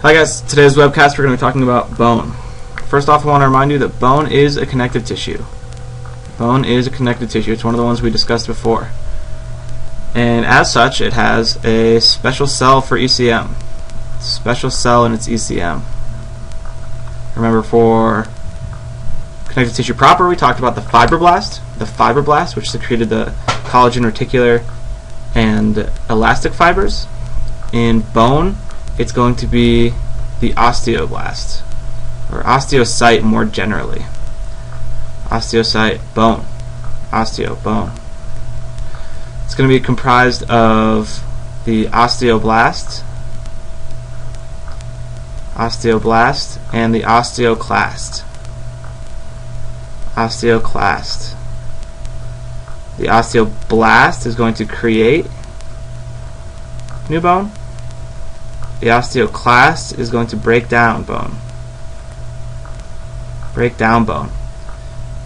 Hi guys, today's webcast we're going to be talking about bone. First off, I want to remind you that bone is a connective tissue. Bone is a connective tissue. It's one of the ones we discussed before. And as such, it has a special cell for ECM. Special cell in its ECM. Remember, for connective tissue proper, we talked about the fibroblast, which secreted the collagen, reticular, and elastic fibers. In bone, it's going to be the osteoblast, or osteocyte more generally. Osteocyte, bone. Osteo, bone. It's going to be comprised of the osteoblast, and the osteoclast. Osteoclast. The osteoblast is going to create new bone. The osteoclast is going to break down bone. Break down bone.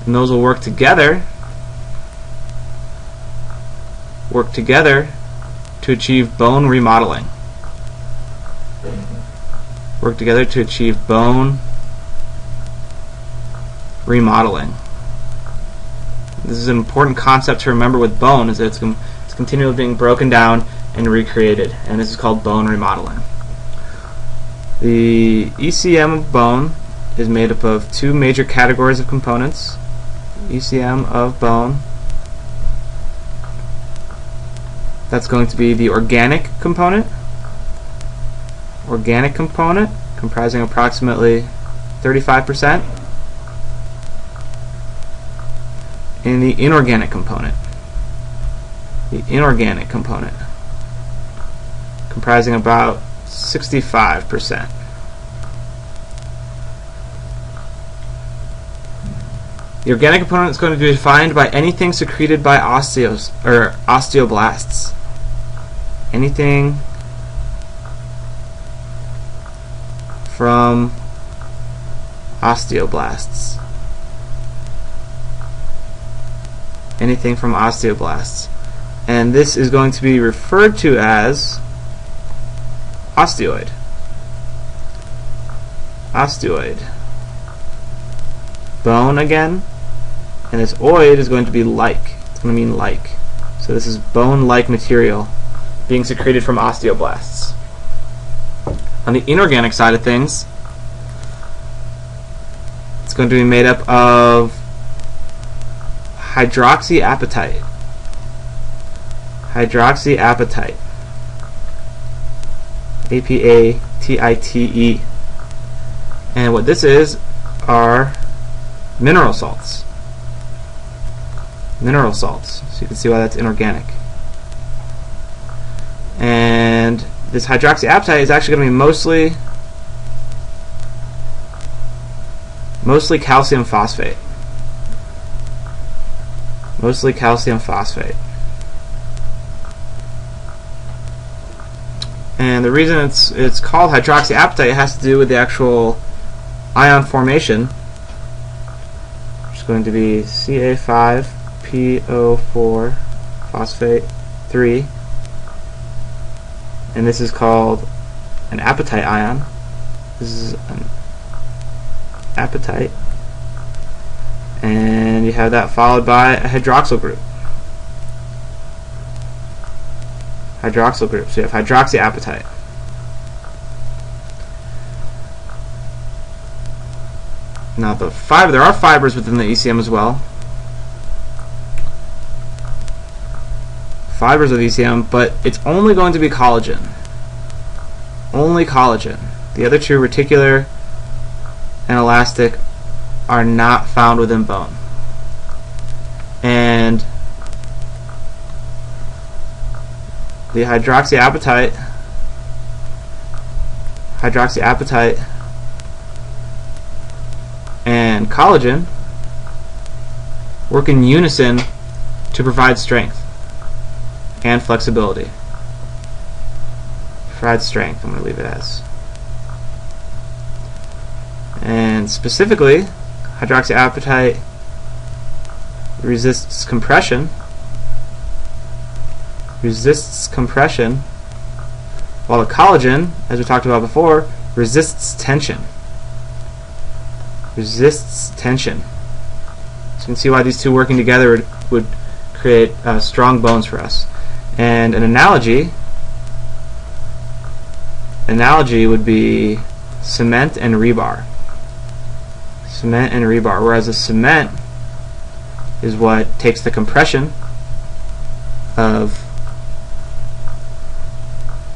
And those will work together to achieve bone remodeling. Work together to achieve bone remodeling. This is an important concept to remember with bone, is that it's continually being broken down and recreated, and this is called bone remodeling. The ECM of bone is made up of two major categories of components. ECM of bone, that's going to be the organic component comprising approximately 35%, and the inorganic component comprising about 65%. The organic component is going to be defined by anything secreted by osteoblasts. Anything from osteoblasts. Anything from osteoblasts. And this is going to be referred to as osteoid. Osteoid. Bone again, and this oid is going to be like. It's going to mean like. So this is bone-like material being secreted from osteoblasts. On the inorganic side of things, it's going to be made up of hydroxyapatite. Hydroxyapatite. APATITE. And what this is are mineral salts. Mineral salts. So you can see why that's inorganic. And this hydroxyapatite is actually going to be mostly calcium phosphate. Mostly calcium phosphate. And the reason it's called hydroxyapatite has to do with the actual ion formation, which is going to be Ca5PO4 phosphate 3, and this is called an apatite ion. This is an apatite, and you have that followed by a hydroxyl group. So you have hydroxyapatite. Now there are fibers within the ECM as well. Fibers of ECM, but it's only going to be collagen. Only collagen. The other two, reticular and elastic, are not found within bone. And the hydroxyapatite and collagen work in unison to provide strength and flexibility. Provide strength, I'm going to leave it as. And specifically, hydroxyapatite resists compression while the collagen, as we talked about before, resists tension. Resists tension. So you can see why these two working together would create strong bones for us. And an analogy would be cement and rebar. Cement and rebar. Whereas a cement is what takes the compression of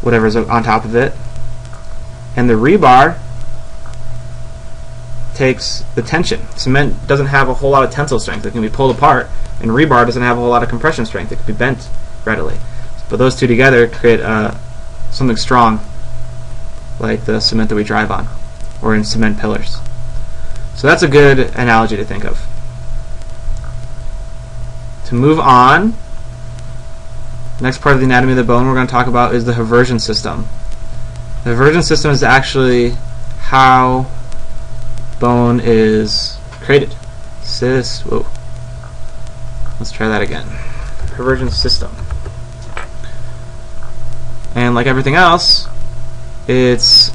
whatever's on top of it, and the rebar takes the tension. Cement doesn't have a whole lot of tensile strength. It can be pulled apart, and rebar doesn't have a whole lot of compression strength. It can be bent readily. But those two together create something strong, like the cement that we drive on, or in cement pillars. So that's a good analogy to think of. To move on, next part of the anatomy of the bone we're going to talk about is the Haversian system. The Haversian system is actually how bone is created. Whoa. Let's try that again. Haversian system. And like everything else, it's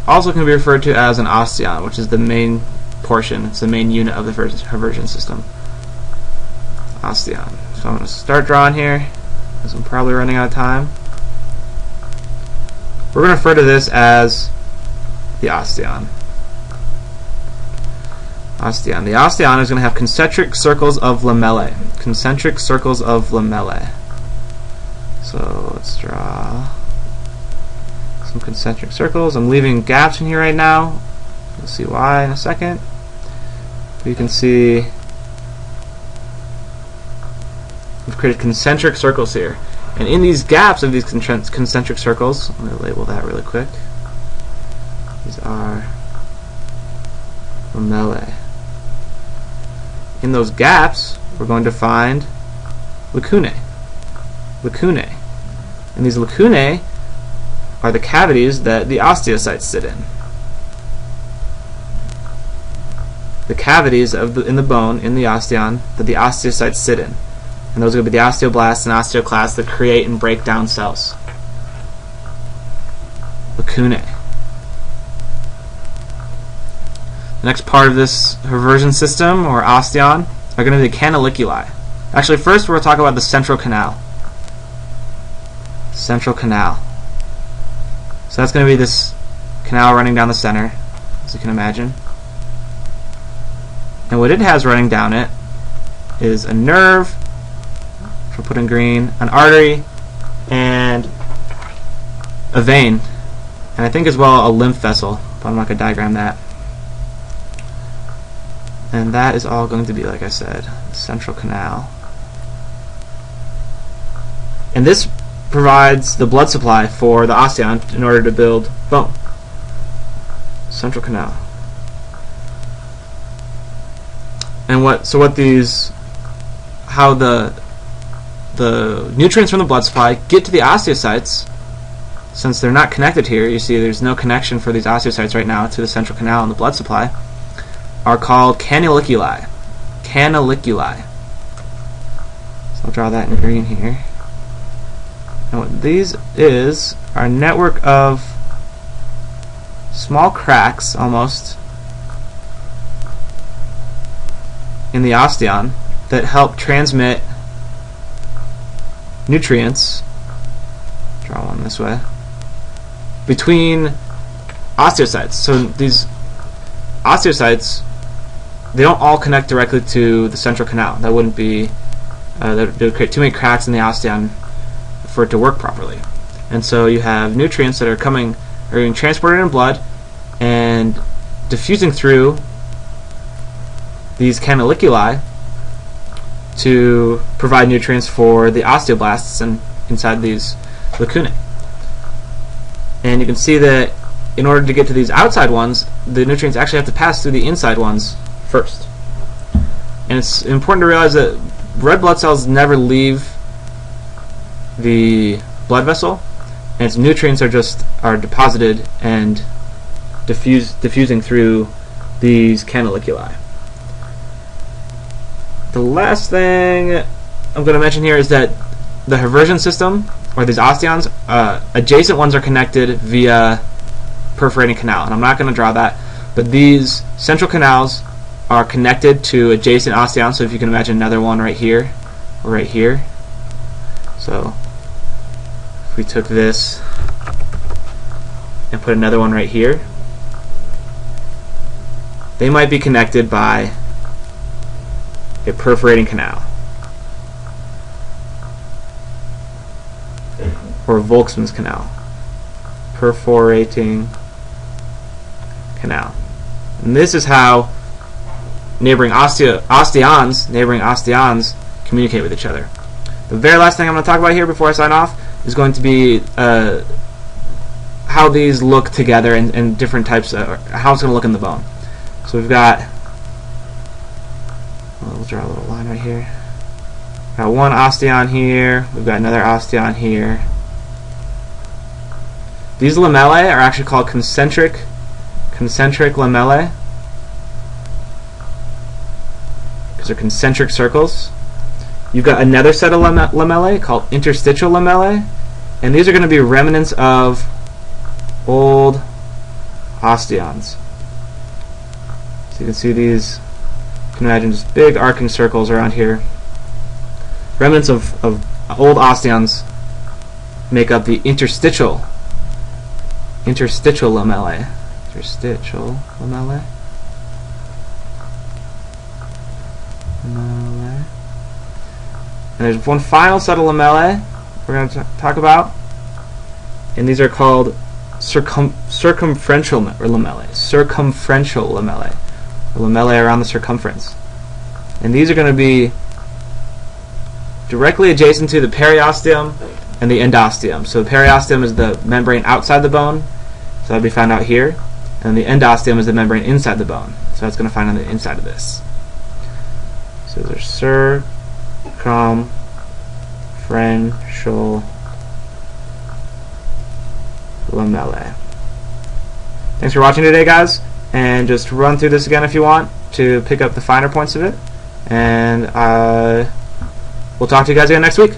also can be referred to as an osteon, which is the main portion. It's the main unit of the Haversian system. Osteon. So I'm going to start drawing here, because I'm probably running out of time. We're going to refer to this as the osteon. Osteon. The osteon is going to have concentric circles of lamellae. Concentric circles of lamellae. So let's draw some concentric circles. I'm leaving gaps in here right now. You'll see why in a second. You can see we've created concentric circles here. And in these gaps of these concentric circles, I'm going to label that really quick. These are lamellae. In those gaps, we're going to find lacunae. Lacunae. And these lacunae are the cavities that the osteocytes sit in. The cavities in the bone, in the osteon, that the osteocytes sit in. And those are going to be the osteoblasts and osteoclasts that create and break down cells. Lacunae. The next part of this Haversian system, or osteon, are going to be the canaliculi. Actually, first we're going to talk about the central canal. Central canal. So that's going to be this canal running down the center, as you can imagine. And what it has running down it is a nerve, which we'll put in green, an artery, and a vein, and I think as well a lymph vessel, but I'm not going to diagram that. And that is all going to be, like I said, the central canal. And this provides the blood supply for the osteon in order to build bone. Central canal. And how the nutrients from the blood supply get to the osteocytes, since they're not connected here, you see there's no connection for these osteocytes right now to the central canal and the blood supply, are called canaliculi. Canaliculi. So I'll draw that in green here. And what these are a network of small cracks, almost, in the osteon that help transmit nutrients, draw one this way, between osteocytes. So these osteocytes, they don't all connect directly to the central canal. That wouldn't be, that would create too many cracks in the osteon for it to work properly. And so you have nutrients that are being transported in blood and diffusing through these canaliculi to provide nutrients for the osteoblasts and inside these lacunae. And you can see that in order to get to these outside ones, the nutrients actually have to pass through the inside ones first. And it's important to realize that red blood cells never leave the blood vessel, and its nutrients are deposited and diffusing through these canaliculi. The last thing I'm going to mention here is that the Haversian system or these osteons, adjacent ones are connected via perforating canal, and I'm not going to draw that, but these central canals are connected to adjacent osteons. So if you can imagine another one right here or right here. So if we took this and put another one right here, they might be connected by a perforating canal or Volkmann's canal. Perforating canal. And this is how neighboring osteons communicate with each other. The very last thing I'm going to talk about here before I sign off is going to be how these look together and different types of, how it's going to look in the bone. So we've got, we'll draw a little line right here. Got one osteon here, we've got another osteon here. These lamellae are actually called concentric lamellae, because they're concentric circles. You've got another set of lamellae called interstitial lamellae, and these are going to be remnants of old osteons. So you can see these, you can imagine just big arcing circles around here. Remnants of old osteons make up the interstitial lamellae. Interstitial lamellae. And there's one final set of lamellae we're going to talk about, and these are called circumferential lamellae. Circumferential lamellae. Lamellae around the circumference. And these are going to be directly adjacent to the periosteum and the endosteum. So the periosteum is the membrane outside the bone, so that'll be found out here, and the endosteum is the membrane inside the bone, so that's going to find on the inside of this. So there's circumferential lamellae. Thanks for watching today, guys, and just run through this again if you want to pick up the finer points of it, and we'll talk to you guys again next week.